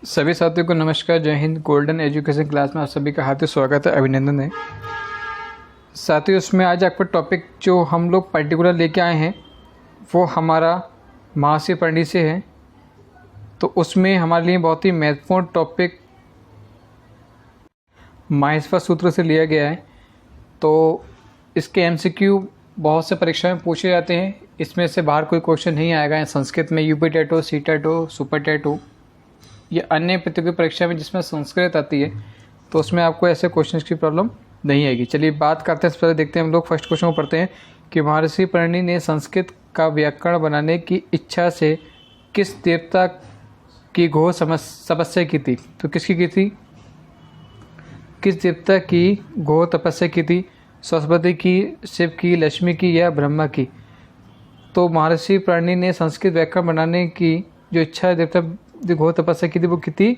सभी साथियों को नमस्कार। जय हिंद। गोल्डन एजुकेशन क्लास में आप सभी का हार्दिक स्वागत है, अभिनंदन है। साथियों, इसमें आज आपका टॉपिक जो हम लोग पर्टिकुलर लेके आए हैं वो हमारा महर्षि परिणि से है। तो उसमें हमारे लिए बहुत ही महत्वपूर्ण टॉपिक माहेश्वर सूत्र से लिया गया है। तो इसके एमसीक्यू बहुत से परीक्षा में पूछे जाते हैं। इसमें से बाहर कोई क्वेश्चन नहीं आएगा। संस्कृत में यूपी टेट हो, सी टेट हो, सुपर टेट हो या अन्य प्रतियोगी परीक्षा में जिसमें संस्कृत आती है तो उसमें आपको ऐसे क्वेश्चंस की प्रॉब्लम नहीं आएगी। चलिए बात करते हैं। इससे पहले देखते हैं हम लोग फर्स्ट क्वेश्चन को पढ़ते हैं कि महर्षि परिणि ने संस्कृत का व्याकरण बनाने की इच्छा से किस देवता की घोर तपस्या की थी। तो किसकी की थी? किस देवता की घोर तपस्या की थी? सरस्वती की, शिव की, लक्ष्मी की या ब्रह्मा की? तो महर्षि परिणि ने संस्कृत व्याकरण बनाने की जो इच्छा देवता जो घोर तपस्या की थी वो की थी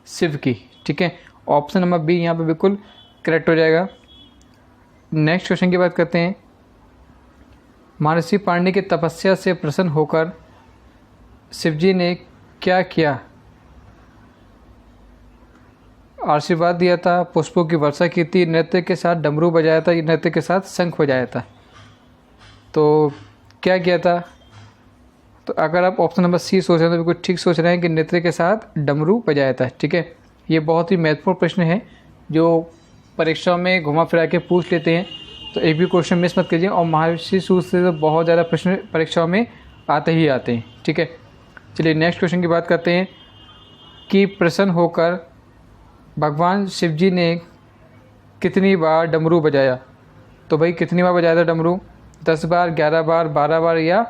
शिव की। ठीक है, ऑप्शन नंबर बी यहाँ पे बिल्कुल करेक्ट हो जाएगा। नेक्स्ट क्वेश्चन की बात करते हैं। महर्षि परिणि की तपस्या से प्रसन्न होकर शिवजी ने क्या किया? आशीर्वाद दिया था, पुष्पों की वर्षा की थी, नृत्य के साथ डमरू बजाया था, नृत्य के साथ शंख बजाया था। तो क्या किया था? तो अगर आप ऑप्शन नंबर सी सोच रहे हैं तो बिल्कुल ठीक सोच रहे हैं कि नृत्य के साथ डमरू बजाया था। ठीक है, ये बहुत ही महत्वपूर्ण प्रश्न है जो परीक्षाओं में घुमा फिरा के पूछ लेते हैं। तो एक भी क्वेश्चन मिस मत कीजिए। और महर्षि सूत्र से तो बहुत ज़्यादा प्रश्न परीक्षाओं में आते ही आते हैं। ठीक है, चलिए नेक्स्ट क्वेश्चन की बात करते हैं कि प्रसन्न होकर भगवान शिवजी ने कितनी बार डमरू बजाया? तो भाई कितनी बार बजाया था डमरू? 10 बार, 11 बार, 12 बार या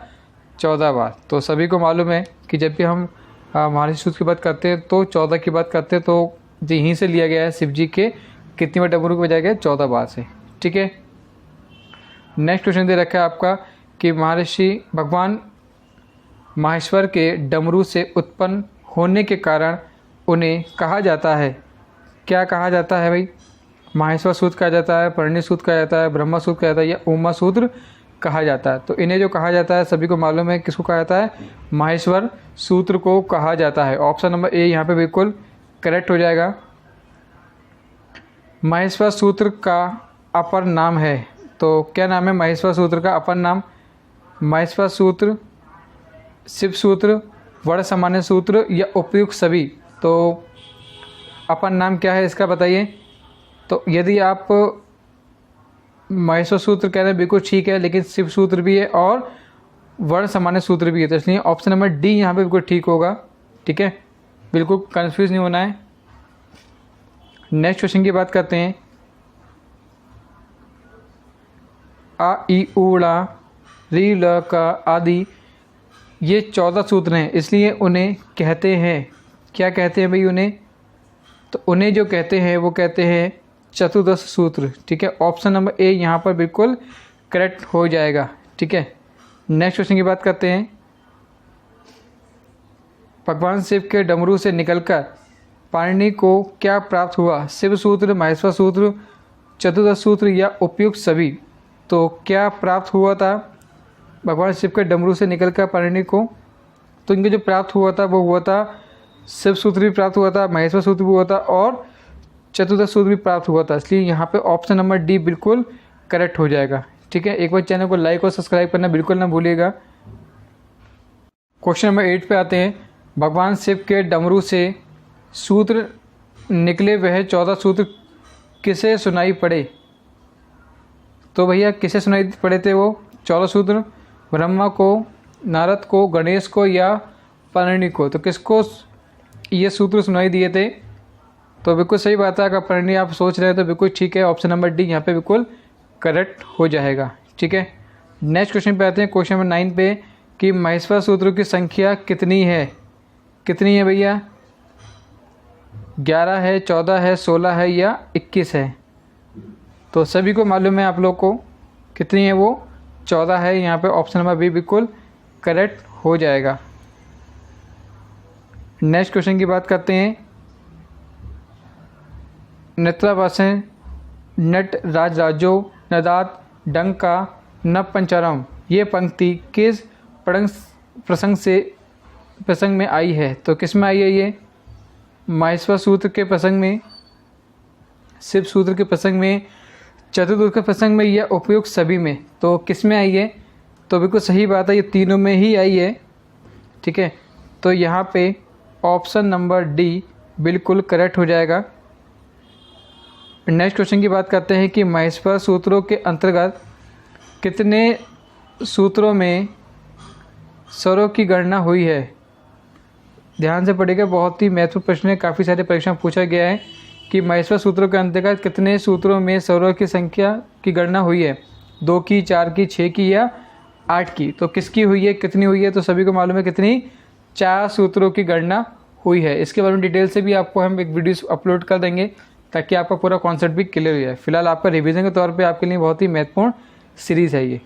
14 बार? तो सभी को मालूम है कि जब भी हम महर्षि सूत्र की बात करते हैं तो 14 की बात करते हैं। तो यहीं से लिया गया है शिव जी के कितनी बार डमरू बजाया गया? 14 बार से। ठीक है, नेक्स्ट क्वेश्चन दे रखा है आपका कि महर्षि भगवान माहेश्वर के डमरू से उत्पन्न होने के कारण उन्हें कहा जाता है, क्या कहा जाता है भाई? माहेश्वर सूत्र कहा जाता है, परिणि सूत्र कहा जाता है, ब्रह्मा सूत्र कहा जाता है या उमा सूत्र कहा जाता है? तो इन्हें जो कहा जाता है सभी को मालूम है किसको कहा जाता है? माहेश्वर सूत्र को कहा जाता है। ऑप्शन नंबर ए यहाँ पे बिल्कुल करेक्ट हो जाएगा। माहेश्वर सूत्र का अपर नाम है। तो क्या नाम है माहेश्वर सूत्र का अपर नाम? माहेश्वर सूत्र, शिव सूत्र, वर्ण सामान्य सूत्र या उपयुक्त सभी? तो अपर नाम क्या है इसका बताइए। तो यदि आप माहेश्वर सूत्र कह रहे हैं बिल्कुल ठीक है, लेकिन शिव सूत्र भी है और वर्ण सामान्य सूत्र भी है। तो इसलिए ऑप्शन नंबर डी यहाँ पे बिल्कुल ठीक होगा। ठीक है, बिल्कुल कंफ्यूज नहीं होना है। नेक्स्ट क्वेश्चन की बात करते हैं। आ ई उ ला री ल का आदि ये 14 सूत्र हैं, इसलिए उन्हें कहते हैं, क्या कहते हैं भाई उन्हें? तो उन्हें जो कहते हैं वो कहते हैं चतुर्दश सूत्र। ठीक है, ऑप्शन नंबर ए यहाँ पर बिल्कुल करेक्ट हो जाएगा। ठीक है, नेक्स्ट क्वेश्चन की बात करते हैं। भगवान शिव के डमरू से निकलकर परिणि को क्या प्राप्त हुआ? शिव सूत्र, माहेश्वर सूत्र, चतुर्दश सूत्र या उपयुक्त सभी? तो क्या प्राप्त हुआ था भगवान शिव के डमरू से निकलकर परिणि को? तो इनके जो प्राप्त हुआ था वो हुआ था शिव सूत्र भी प्राप्त हुआ था, माहेश्वर सूत्र भी हुआ था और चतुर्दश सूत्र भी प्राप्त हुआ था। इसलिए यहाँ पे ऑप्शन नंबर डी बिल्कुल करेक्ट हो जाएगा। ठीक है, एक बार चैनल को लाइक और सब्सक्राइब करना बिल्कुल ना भूलिएगा। क्वेश्चन नंबर 8 पे आते हैं। भगवान शिव के डमरू से सूत्र निकले वह 14 सूत्र किसे सुनाई पड़े? तो भैया किसे सुनाई पड़े थे वो 14 सूत्र? ब्रह्मा को, नारद को, गणेश को या परिणि को? तो किसको ये सूत्र सुनाई दिए थे? तो बिल्कुल सही बात है। अगर परिणि आप सोच रहे हैं तो बिल्कुल ठीक है, ऑप्शन नंबर डी यहाँ पे बिल्कुल करेक्ट हो जाएगा। ठीक है, नेक्स्ट क्वेश्चन पे आते हैं। क्वेश्चन नंबर 9 पे कि माहेश्वर सूत्रों की संख्या कितनी है? कितनी है भैया? 11 है, 14 है, 16 है या 21 है? तो सभी को मालूम है आप लोग को कितनी है वो? 14 है। यहाँ पे ऑप्शन नंबर बी बिल्कुल करेक्ट हो जाएगा। नेक्स्ट क्वेश्चन की बात करते हैं। नेत्रावासन नट राज राजो नदात डंका न पंचरम ये पंक्ति किस प्रसंग में आई है? तो किस में आई है ये? माहेश्वर सूत्र के प्रसंग में, शिव सूत्र के प्रसंग में, चतुर्थ के प्रसंग में या उपयुक्त सभी में, तो किस में आई है? तो बिल्कुल सही बात है, ये तीनों में ही आई है। ठीक है, तो यहाँ पे ऑप्शन नंबर डी बिल्कुल करेक्ट हो जाएगा। नेक्स्ट क्वेश्चन की बात करते हैं कि माहेश्वर सूत्रों के अंतर्गत कितने सूत्रों में स्वरों की गणना हुई है? ध्यान से पढ़िएगा, बहुत ही महत्वपूर्ण प्रश्न है, काफ़ी सारे परीक्षा में पूछा गया है कि माहेश्वर सूत्रों के अंतर्गत कितने सूत्रों में स्वरों की संख्या की गणना हुई है? 2 की, 4 की, 6 की या 8 की? तो किसकी हुई है, कितनी हुई है? तो सभी को मालूम है कितनी, 4 सूत्रों की गणना हुई है। इसके बारे में डिटेल से भी आपको हम एक वीडियो अपलोड कर देंगे ताकि आपका पूरा कॉन्सेप्ट भी क्लियर हो जाए। फिलहाल आपका रिवीजन के तौर पे आपके लिए बहुत ही महत्वपूर्ण सीरीज़ है ये।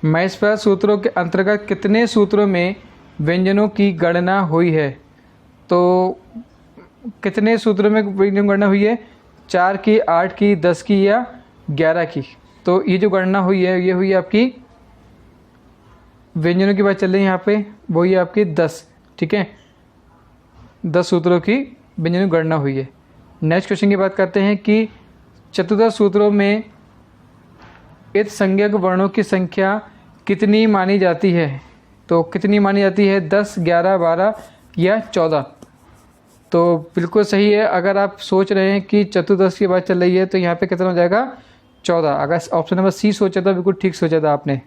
माहेश्वर सूत्रों के अंतर्गत कितने सूत्रों में व्यंजनों की गणना हुई है? तो कितने सूत्रों में व्यंजन गणना हुई है? 4 की, 8 की, 10 की या 11 की? तो ये जो गणना हुई है ये हुई आपकी, व्यंजनों की बात चल रही है यहाँ पे, वो ही आपकी 10। ठीक है, 10 सूत्रों की व्यंजनों की गणना हुई है। नेक्स्ट क्वेश्चन की बात करते हैं कि चतुर्दश सूत्रों में इत संज्ञक वर्णों की संख्या कितनी मानी जाती है? तो कितनी मानी जाती है? 10, 11, 12 या 14? तो बिल्कुल सही है। अगर आप सोच रहे हैं कि चतुर्दश की बात चल रही है तो यहाँ पे कितना हो जाएगा? 14। अगर ऑप्शन नंबर सी सोचा था, बिल्कुल ठीक सोचा था आपने।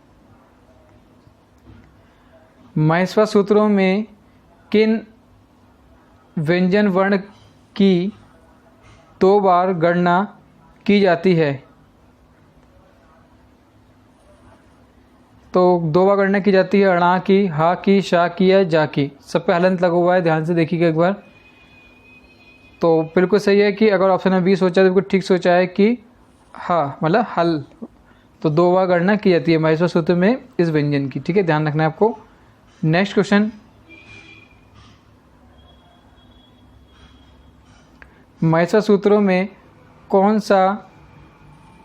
माहेश्वर सूत्रों में किन व्यंजन वर्ण की 2 बार गणना की जाती है? तो 2 बार गणना की जाती है, अणा की, हा की, शा की या जा की। सब पे हलंत लगा हुआ है, ध्यान से देखिएगा एक बार। तो बिल्कुल सही है कि अगर ऑप्शन में बी सोचा तो बिल्कुल ठीक सोचा है कि हाँ, मतलब हल। तो 2 बार गणना की जाती है माहेश्वर सूत्र में इस व्यंजन की। ठीक है, ध्यान रखना है आपको। नेक्स्ट क्वेश्चन, माहेश्वर सूत्रों में कौन सा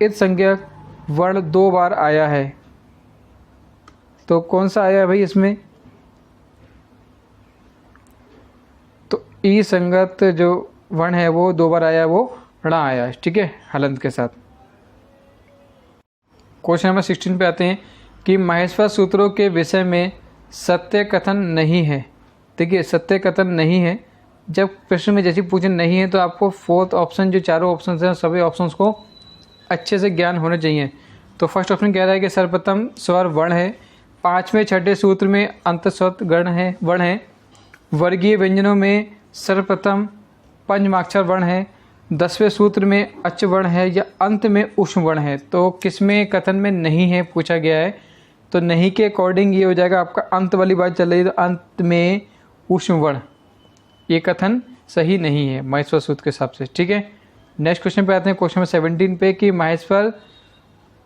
इत संज्ञक वर्ण 2 बार आया है? तो कौन सा आया है भाई इसमें? तो ई संगत जो वर्ण है वो 2 बार आया, वो णा आया है। ठीक है, हलंत के साथ। क्वेश्चन नंबर 16 पे आते हैं कि माहेश्वर सूत्रों के विषय में सत्य कथन नहीं है। देखिए, सत्य कथन नहीं है, जब प्रश्न में जैसे पूछे नहीं है तो आपको फोर्थ ऑप्शन, जो चारों ऑप्शन हैं सभी ऑप्शंस को अच्छे से ज्ञान होने चाहिए। तो फर्स्ट ऑप्शन कह रहा है कि सर्वप्रथम स्वर वर्ण है, 5वें 6ठे सूत्र में अंतस्वत वर्ण है, वर्गीय व्यंजनों में सर्वप्रथम पंचमाक्षर वर्ण है, 10वें सूत्र में अच वर्ण है या अंत में उष्म वर्ण है। तो किसमें कथन में नहीं है पूछा गया है, तो नहीं के अकॉर्डिंग ये हो जाएगा आपका अंत वाली बात चल रही है, तो अंत में उष्म वर्ण, ये कथन सही नहीं है माहेश्वर सूत्र के हिसाब से। ठीक है, नेक्स्ट क्वेश्चन पे आते हैं, क्वेश्चन नंबर 17 पे कि माहेश्वर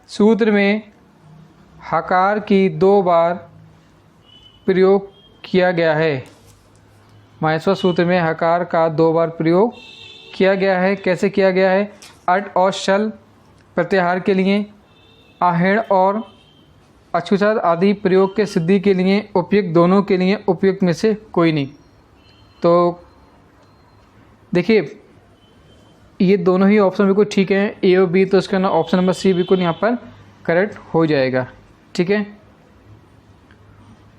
सूत्र में हकार की 2 बार प्रयोग किया गया है। माहेश्वर सूत्र में हकार का 2 बार प्रयोग किया गया है। कैसे किया गया है? अट और शल प्रत्याहार के लिए, आहेण और अछूछात आदि प्रयोग के सिद्धि के लिए, उपयुक्त दोनों के लिए, उपयुक्त में से कोई नहीं। तो देखिए, ये दोनों ही ऑप्शन बिल्कुल ठीक हैं, ए और बी। तो इसका ना ऑप्शन नंबर सी बिल्कुल यहाँ पर करेक्ट हो जाएगा। ठीक है,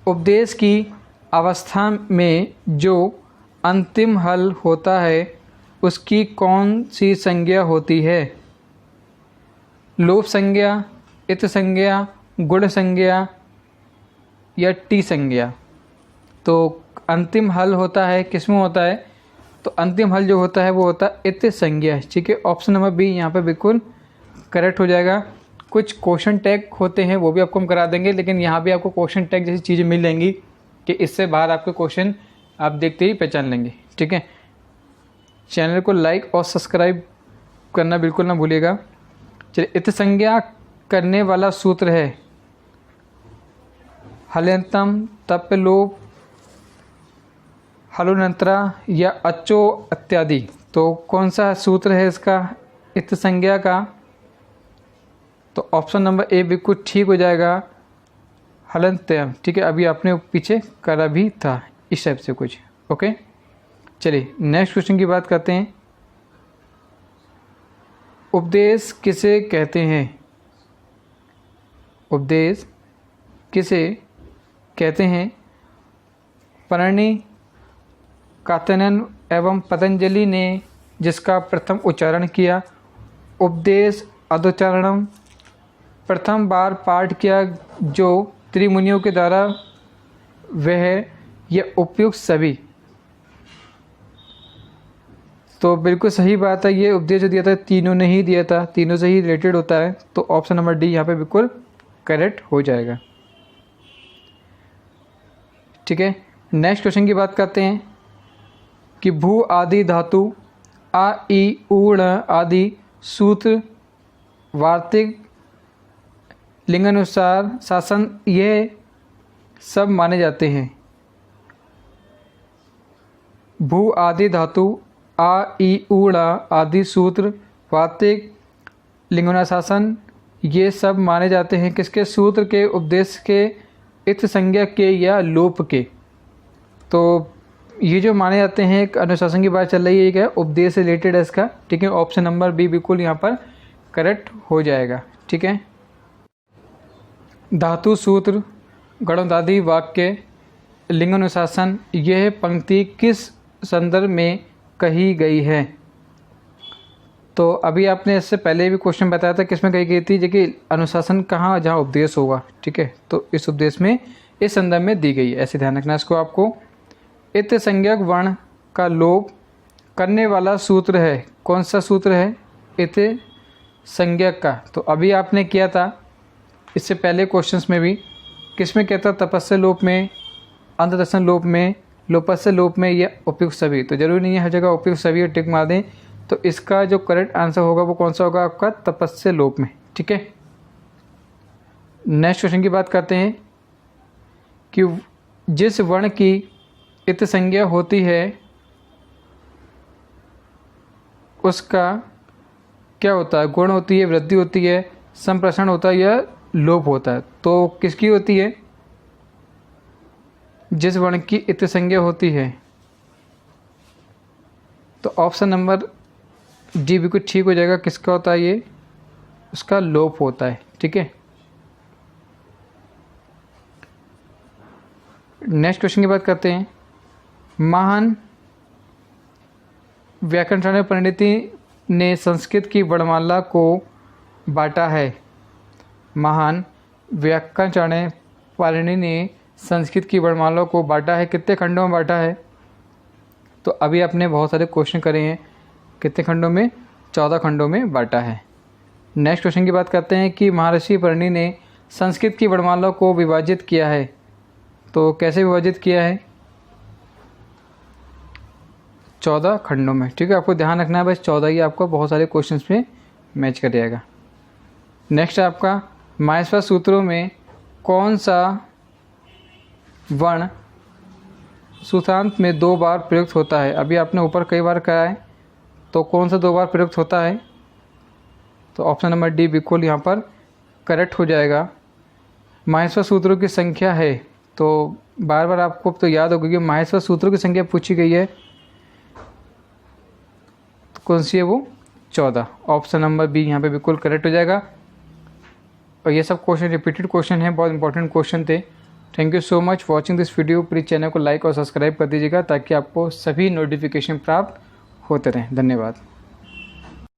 उपदेश की अवस्था में जो अंतिम हल होता है उसकी कौन सी संज्ञा होती है? लोप संज्ञा, इत संज्ञा, गुण संज्ञा या टी संज्ञा? तो अंतिम हल होता है, किसमें होता है? तो अंतिम हल जो होता है वो होता है इत संज्ञा। ठीक है, ऑप्शन नंबर बी यहाँ पे बिल्कुल करेक्ट हो जाएगा। कुछ क्वेश्चन टैग होते हैं वो भी आपको हम करा देंगे, लेकिन यहाँ भी आपको क्वेश्चन टैग जैसी चीज़ें मिल जाएंगी कि इससे बाहर आपके क्वेश्चन आप देखते ही पहचान लेंगे। ठीक है, चैनल को लाइक और सब्सक्राइब करना बिल्कुल ना भूलिएगा। चलिए, इत संज्ञा करने वाला सूत्र है हल्यंतम, तप लोप, हलुनंतरा या अच्चो इत्यादि। तो कौन सा सूत्र है इसका इत संज्ञा का? तो ऑप्शन नंबर ए बिल्कुल ठीक हो जाएगा, हलंत्यम। ठीक है, अभी आपने पीछे करा भी था इस टाइप से कुछ। ओके, चलिए नेक्स्ट क्वेश्चन की बात करते हैं। उपदेश किसे कहते हैं? उपदेश किसे कहते हैं? पाणिनि, कात्यायन एवं पतंजलि ने जिसका प्रथम उच्चारण किया, उपदेश अधोच्चारणम, प्रथम बार पाठ किया जो त्रिमुनियों के द्वारा, वह यह उपयुक्त सभी। तो बिल्कुल सही बात है, ये उपदेश जो दिया था तीनों ने ही दिया था, तीनों से ही रिलेटेड होता है, तो ऑप्शन नंबर डी यहाँ पे बिल्कुल करेक्ट हो जाएगा। ठीक है, नेक्स्ट क्वेश्चन की बात करते हैं कि भू आदि धातु आ ई ऊण आदि सूत्र वार्तिक लिंगानुसार शासन ये सब माने जाते हैं। भू आदि धातु आ ई ऊण आदि सूत्र वार्तिक लिंगानुशासन ये सब माने जाते हैं किसके? सूत्र के, उपदेश के, इत संज्ञा के या लोप के। तो ये जो माने जाते हैं, एक अनुशासन की बात चल रही है, ये क्या है? उपदेश से रिलेटेड है इसका। ठीक है, ऑप्शन नंबर बी बिल्कुल यहाँ पर करेक्ट हो जाएगा। ठीक है, धातु, सूत्र, गणोदादि वाक्य, लिंगानुशासन यह पंक्ति किस संदर्भ में कही गई है? तो अभी आपने इससे पहले भी क्वेश्चन बताया था किसमें कही गई थी, जो कि अनुशासन कहाँ, जहाँ उपदेश होगा। ठीक है, तो इस उपदेश में, इस संदर्भ में दी गई है, ऐसे ध्यान रखना इसको आपको। इत संज्ञक वर्ण का लोप करने वाला सूत्र है, कौन सा सूत्र है? इत संज्ञक का। तो अभी आपने किया था इससे पहले क्वेश्चंस में भी, किसमें किया था? तपस्य लोप में, अंतदर्शन लोप में, लोपस्य लोप में, या उपयुक्त सभी। तो जरूरी नहीं है हर जगह उपयुक्त सभी और टिक मार दें, तो इसका जो करेक्ट आंसर होगा वो कौन सा होगा? आपका तपस्य लोप में। ठीक है, नेक्स्ट क्वेश्चन की बात करते हैं कि जिस वर्ण की इत संज्ञा होती है उसका क्या होता है? गुण होती है, वृद्धि होती है, संप्रसारण होता है या लोप होता है? तो किसकी होती है? जिस वर्ण की इत संज्ञा होती है, तो ऑप्शन नंबर डी बिल्कुल ठीक हो जाएगा। किसका होता है ये? उसका लोप होता है। ठीक है, नेक्स्ट क्वेश्चन की बात करते हैं। महान व्याकरण पंडिति ने संस्कृत की वर्णमाला को बांटा है। महान व्याकरण पाणिनि ने संस्कृत की वर्णमाला को बांटा है, कितने खंडों में बांटा है? तो अभी आपने बहुत सारे क्वेश्चन करे हैं, कितने खंडों में? 14 खंडों में बांटा है। नेक्स्ट क्वेश्चन की बात करते हैं कि महर्षि पाणिनि ने संस्कृत की वर्णमाला को विभाजित किया है, तो कैसे विभाजित किया है? 14 खंडों में। ठीक है, आपको ध्यान रखना है बस 14 ही आपको बहुत सारे क्वेश्चंस में मैच कर जाएगा। नेक्स्ट आपका माहेश्वर सूत्रों में कौन सा वर्ण सूत्रांत में 2 बार प्रयुक्त होता है? अभी आपने ऊपर कई बार कहा है, तो कौन सा 2 बार प्रयुक्त होता है? तो ऑप्शन नंबर डी बिल्कुल यहाँ पर करेक्ट हो जाएगा। माहेश्वर सूत्रों की संख्या है, तो बार बार आपको तो याद होगा कि माहेश्वर सूत्रों की संख्या पूछी गई है, तो कौन सी है वो? 14। ऑप्शन नंबर बी यहाँ पे बिल्कुल करेक्ट हो जाएगा। और ये सब क्वेश्चन रिपीटेड क्वेश्चन हैं, बहुत इंपॉर्टेंट क्वेश्चन थे। Thank you so much watching this video. Please channel को लाइक और सब्सक्राइब कर दीजिएगा ताकि आपको सभी नोटिफिकेशन प्राप्त होते रहें। धन्यवाद।